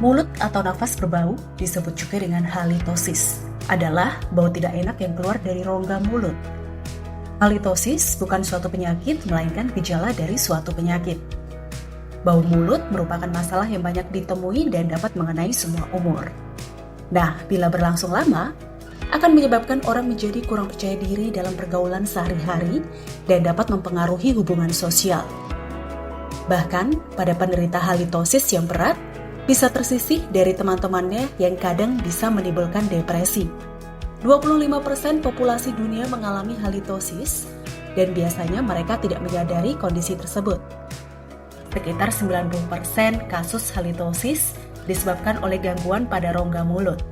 Mulut atau nafas berbau, disebut juga dengan halitosis, adalah bau tidak enak yang keluar dari rongga mulut. Halitosis bukan suatu penyakit, melainkan gejala dari suatu penyakit. Bau mulut merupakan masalah yang banyak ditemui dan dapat mengenai semua umur. Nah, bila berlangsung lama, akan menyebabkan orang menjadi kurang percaya diri dalam pergaulan sehari-hari dan dapat mempengaruhi hubungan sosial. Bahkan, pada penderita halitosis yang berat, bisa tersisih dari teman-temannya yang kadang bisa menimbulkan depresi. 25% populasi dunia mengalami halitosis dan biasanya mereka tidak menyadari kondisi tersebut. Sekitar 90% kasus halitosis disebabkan oleh gangguan pada rongga mulut.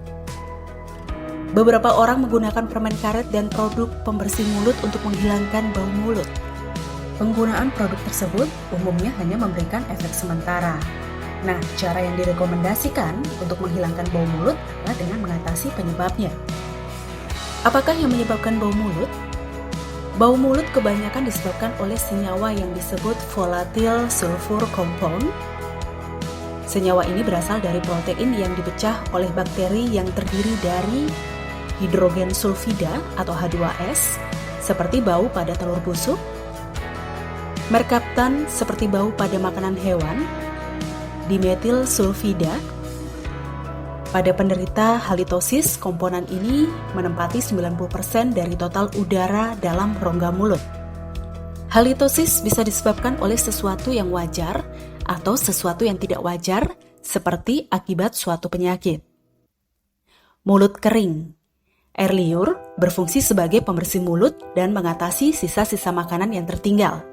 Beberapa orang menggunakan permen karet dan produk pembersih mulut untuk menghilangkan bau mulut. Penggunaan produk tersebut umumnya hanya memberikan efek sementara. Nah, cara yang direkomendasikan untuk menghilangkan bau mulut adalah dengan mengatasi penyebabnya. Apakah yang menyebabkan bau mulut? Bau mulut kebanyakan disebabkan oleh senyawa yang disebut volatile sulfur compound. Senyawa ini berasal dari protein yang dipecah oleh bakteri yang terdiri dari hidrogen sulfida atau H2S, seperti bau pada telur busuk, merkaptan seperti bau pada makanan hewan, dimetil sulfida. Pada penderita halitosis, komponen ini menempati 90% dari total udara dalam rongga mulut. Halitosis bisa disebabkan oleh sesuatu yang wajar atau sesuatu yang tidak wajar, seperti akibat suatu penyakit. Mulut kering. Air liur berfungsi sebagai pembersih mulut dan mengatasi sisa-sisa makanan yang tertinggal.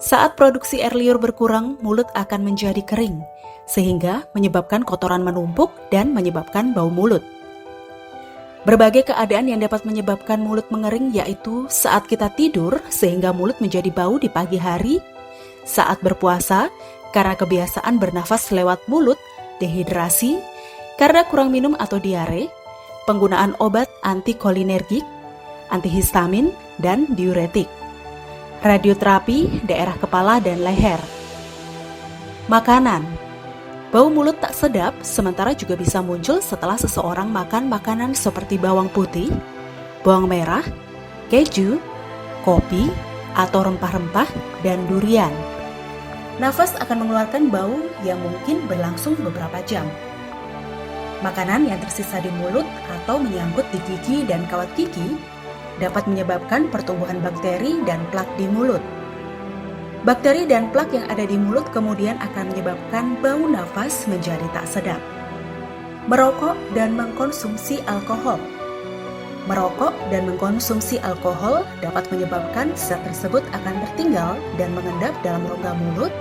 Saat produksi air liur berkurang, mulut akan menjadi kering, sehingga menyebabkan kotoran menumpuk dan menyebabkan bau mulut. Berbagai keadaan yang dapat menyebabkan mulut mengering yaitu saat kita tidur sehingga mulut menjadi bau di pagi hari, saat berpuasa karena kebiasaan bernafas lewat mulut, dehidrasi, karena kurang minum atau diare, penggunaan obat antikolinergik, antihistamin, dan diuretik. Radioterapi daerah kepala dan leher. Makanan. Bau mulut tak sedap sementara juga bisa muncul setelah seseorang makan makanan seperti bawang putih, bawang merah, keju, kopi, atau rempah-rempah, dan durian. Nafas akan mengeluarkan bau yang mungkin berlangsung beberapa jam. Makanan yang tersisa di mulut atau menyangkut di gigi dan kawat gigi dapat menyebabkan pertumbuhan bakteri dan plak di mulut. Bakteri dan plak yang ada di mulut kemudian akan menyebabkan bau nafas menjadi tak sedap. Merokok dan mengkonsumsi alkohol. Merokok dan mengkonsumsi alkohol dapat menyebabkan zat tersebut akan tertinggal dan mengendap dalam rongga mulut,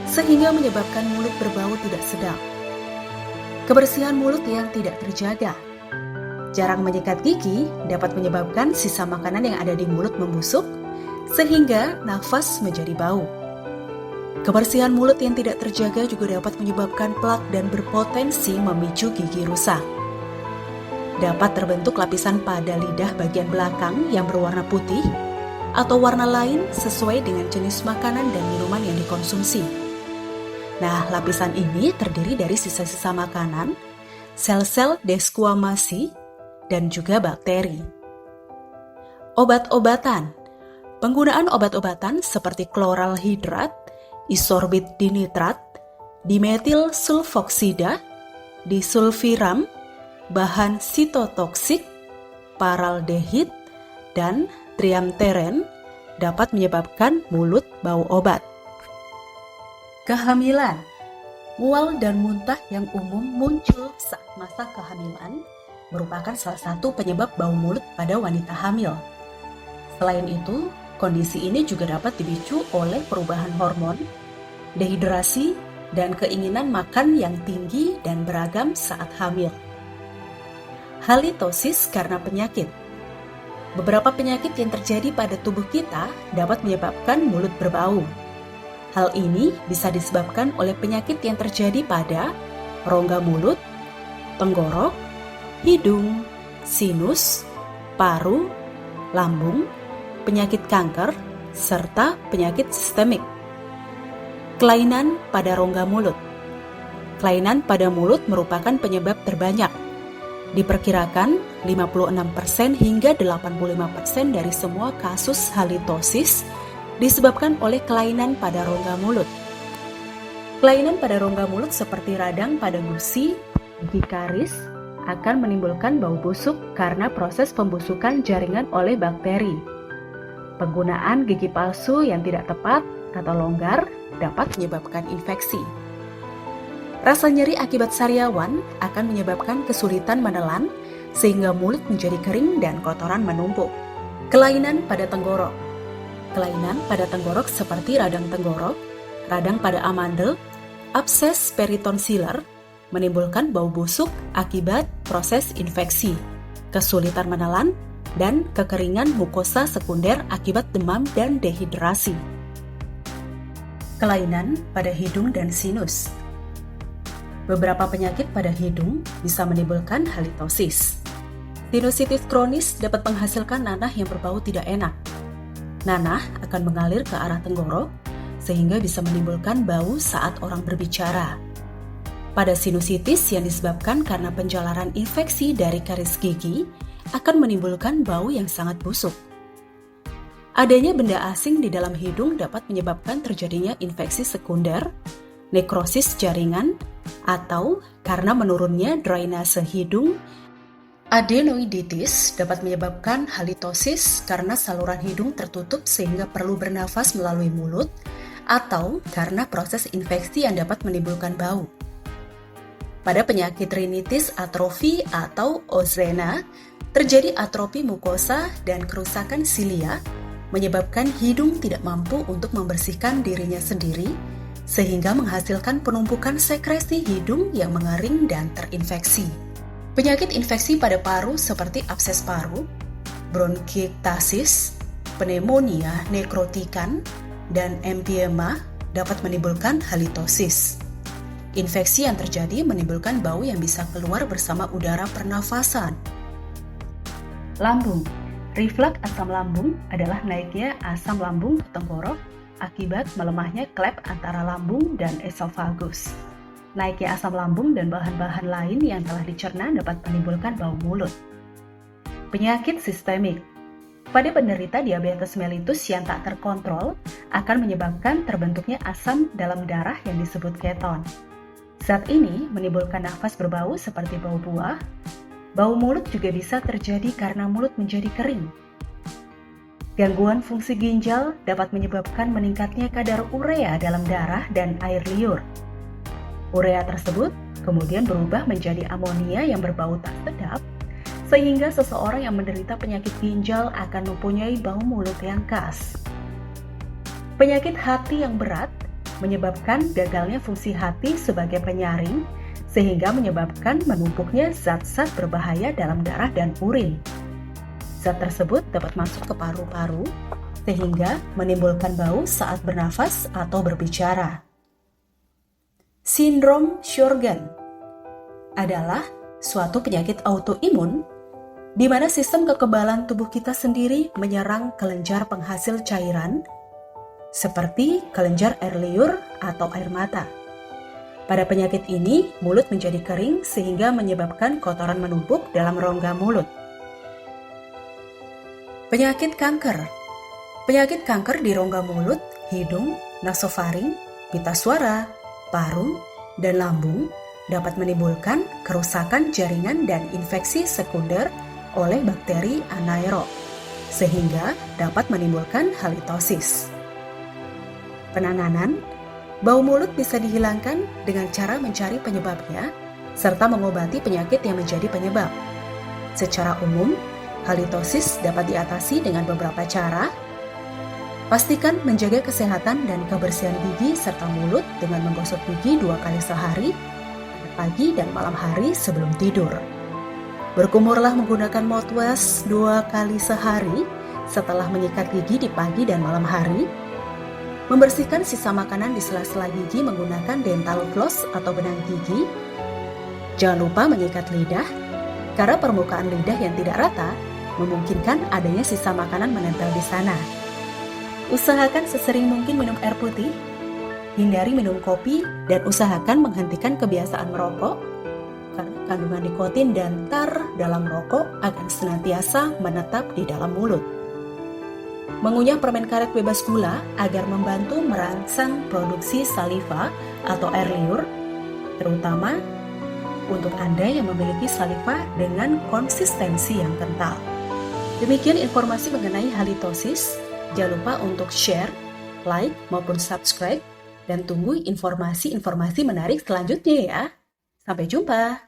sehingga menyebabkan mulut berbau tidak sedap. Kebersihan mulut yang tidak terjaga. Jarang menyikat gigi dapat menyebabkan sisa makanan yang ada di mulut membusuk, sehingga nafas menjadi bau. Kebersihan mulut yang tidak terjaga juga dapat menyebabkan plak dan berpotensi memicu gigi rusak. Dapat terbentuk lapisan pada lidah bagian belakang yang berwarna putih atau warna lain sesuai dengan jenis makanan dan minuman yang dikonsumsi. Nah, lapisan ini terdiri dari sisa-sisa makanan, sel-sel desquamasi, dan juga bakteri. Obat-obatan. Penggunaan obat-obatan seperti kloral hidrat, isorbit dinitrat, dimetil sulfoksida, disulfiram, bahan sitotoksik, paraldehid, dan triamteren dapat menyebabkan mulut bau obat. Kehamilan. Mual dan muntah yang umum muncul saat masa kehamilan merupakan salah satu penyebab bau mulut pada wanita hamil. Selain itu, kondisi ini juga dapat dipicu oleh perubahan hormon, dehidrasi, dan keinginan makan yang tinggi dan beragam saat hamil. Halitosis karena penyakit. Beberapa penyakit yang terjadi pada tubuh kita dapat menyebabkan mulut berbau. Hal ini bisa disebabkan oleh penyakit yang terjadi pada rongga mulut, tenggorok, hidung, sinus, paru, lambung, penyakit kanker, serta penyakit sistemik. Kelainan pada rongga mulut. kelainan pada mulut merupakan penyebab terbanyak. Diperkirakan 56% hingga 85% dari semua kasus halitosis disebabkan oleh kelainan pada rongga mulut. Kelainan pada rongga mulut seperti radang pada gusi, gigi karis, akan menimbulkan bau busuk karena proses pembusukan jaringan oleh bakteri. Penggunaan gigi palsu yang tidak tepat atau longgar dapat menyebabkan infeksi. Rasa nyeri akibat sariawan akan menyebabkan kesulitan menelan sehingga mulut menjadi kering dan kotoran menumpuk. Kelainan pada tenggorok. Kelainan pada tenggorok seperti radang tenggorok, radang pada amandel, abses peritonsiler, menimbulkan bau busuk akibat proses infeksi, kesulitan menelan, dan kekeringan mukosa sekunder akibat demam dan dehidrasi. Kelainan pada hidung dan sinus. Beberapa penyakit pada hidung bisa menimbulkan halitosis. Sinusitis kronis dapat menghasilkan nanah yang berbau tidak enak. Nanah akan mengalir ke arah tenggorok, sehingga bisa menimbulkan bau saat orang berbicara. Pada sinusitis yang disebabkan karena penjalaran infeksi dari karis gigi akan menimbulkan bau yang sangat busuk. Adanya benda asing di dalam hidung dapat menyebabkan terjadinya infeksi sekunder, nekrosis jaringan, atau karena menurunnya drainase hidung. Adenoiditis dapat menyebabkan halitosis karena saluran hidung tertutup sehingga perlu bernafas melalui mulut, atau karena proses infeksi yang dapat menimbulkan bau. Pada penyakit rinitis atrofi atau ozena, terjadi atrofi mukosa dan kerusakan silia, menyebabkan hidung tidak mampu untuk membersihkan dirinya sendiri, sehingga menghasilkan penumpukan sekresi hidung yang mengering dan terinfeksi. Penyakit infeksi pada paru seperti abses paru, bronkiektasis, pneumonia nekrotikan, dan emphysema dapat menimbulkan halitosis. Infeksi yang terjadi menimbulkan bau yang bisa keluar bersama udara pernafasan. Lambung. Reflux asam lambung adalah naiknya asam lambung ke tenggorok akibat melemahnya klep antara lambung dan esofagus. Naiknya asam lambung dan bahan-bahan lain yang telah dicerna dapat menimbulkan bau mulut. Penyakit sistemik. Pada penderita diabetes mellitus yang tak terkontrol akan menyebabkan terbentuknya asam dalam darah yang disebut keton. Zat ini menimbulkan nafas berbau seperti bau buah. Bau mulut juga bisa terjadi karena mulut menjadi kering. Gangguan fungsi ginjal dapat menyebabkan meningkatnya kadar urea dalam darah dan air liur. Urea tersebut kemudian berubah menjadi amonia yang berbau tak sedap, sehingga seseorang yang menderita penyakit ginjal akan mempunyai bau mulut yang khas. Penyakit hati yang berat menyebabkan gagalnya fungsi hati sebagai penyaring, sehingga menyebabkan menumpuknya zat-zat berbahaya dalam darah dan urin. Zat tersebut dapat masuk ke paru-paru, sehingga menimbulkan bau saat bernafas atau berbicara. Sindrom Sjögren adalah suatu penyakit autoimun di mana sistem kekebalan tubuh kita sendiri menyerang kelenjar penghasil cairan seperti kelenjar air liur atau air mata. Pada penyakit ini, mulut menjadi kering sehingga menyebabkan kotoran menumpuk dalam rongga mulut. Penyakit kanker. Penyakit kanker di rongga mulut, hidung, nasofaring, pita suara, paru, dan lambung dapat menimbulkan kerusakan jaringan dan infeksi sekunder oleh bakteri anaerob, sehingga dapat menimbulkan halitosis. Penanganan, bau mulut bisa dihilangkan dengan cara mencari penyebabnya, serta mengobati penyakit yang menjadi penyebab. Secara umum, halitosis dapat diatasi dengan beberapa cara. Pastikan menjaga kesehatan dan kebersihan gigi serta mulut dengan menggosok gigi 2 kali sehari, pagi dan malam hari sebelum tidur. Berkumurlah menggunakan mouthwash 2 kali sehari setelah menyikat gigi di pagi dan malam hari. Membersihkan sisa makanan di sela-sela gigi menggunakan dental floss atau benang gigi. Jangan lupa menyikat lidah, karena permukaan lidah yang tidak rata memungkinkan adanya sisa makanan menempel di sana. Usahakan sesering mungkin minum air putih. Hindari minum kopi dan usahakan menghentikan kebiasaan merokok karena kandungan nikotin dan tar dalam rokok akan senantiasa menetap di dalam mulut. Mengunyah permen karet bebas gula agar membantu merangsang produksi saliva atau air liur, terutama untuk Anda yang memiliki saliva dengan konsistensi yang kental. Demikian informasi mengenai halitosis. Jangan lupa untuk share, like, maupun subscribe, dan tunggu informasi-informasi menarik selanjutnya ya. Sampai jumpa!